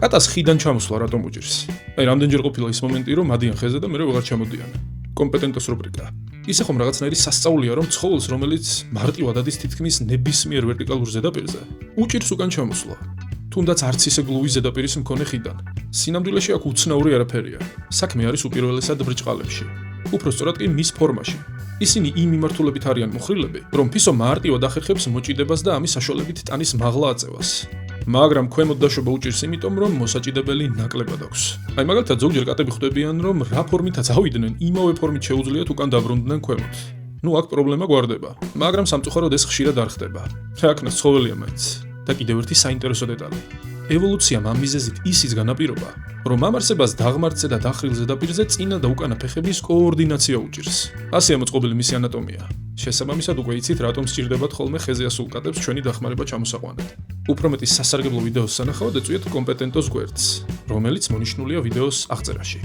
კატას ხიდან ჩამოსვლა რატომ უჭირს? აი, რამდენჯერ ყოფილა ის მომენტი, რომ მადიან ხეზე და მერე ვეღარ ჩამოდიან. კომპეტენტოს რუბრიკა. ისე ხომ რაღაცნაირი სასწაულია, რომ ცხოველს, რომელიც მარტივად ადის თითქმის ნებისმიერ ვერტიკალურ ზედაპირზე, უჭირს უკან ჩამოსვლა. თუნდაც არც ისე გლუვის ზედაპირის მქონე ხიდან. სინამდვილეში აქ უცნაური არაფერია. საქმე არის უპირველესად ბრჭყალებში. უფრო სწორად კი მის ფორმაში. ისინი იმ მიმართულებით არიან მოხრილები, რომ ფისო მარტივად ახერხებს მოჭიდებას და ამის საშუალებით ტანის მაღლა აწევას. მაგრამ ქვემოთ დაშვება უჭირს იმიტომ, რომ მოსაჭიდებელი ნაკლებად აქვს. აი მაგალითად ზოგჯერ კატები ხვდებიან, რომ რა ფორმითაც ავიდნენ, იმავე ფორმით შეუძლიათ უკან დაბრუნდნენ ქვემოთ. ნუ აქ პრობლემა გვარდება, მაგრამ სამწუხაროდ ეს ხშირად არ ხდება. რა ქნას ცხოველია მაინც. და კიდევ ერთი საინტერესო დეტალი. ევოლუციამ ამ მიზეზით ისიც განაპირობა, რომ ამ არსებას დაღმართზე და დახრილ ზედაპირზე წინა და უკანა ფეხების კოორდინაცია უჭირს. ასეა მოწყობილი მისი ანატომია. შესაბამისად უკვე იცით, რატომ სჭირდებათ ხოლმე ხეზე ასულ კატებს ჩვენი დახმარება ჩამოსაყვანეთ. უფრო მეტი სასარგებლო ვიდეოს სანახავად ეწვიეთ კომპეტენტოს გვერდს, რომელიც მონიშნულია ვიდეოს აღწერაში.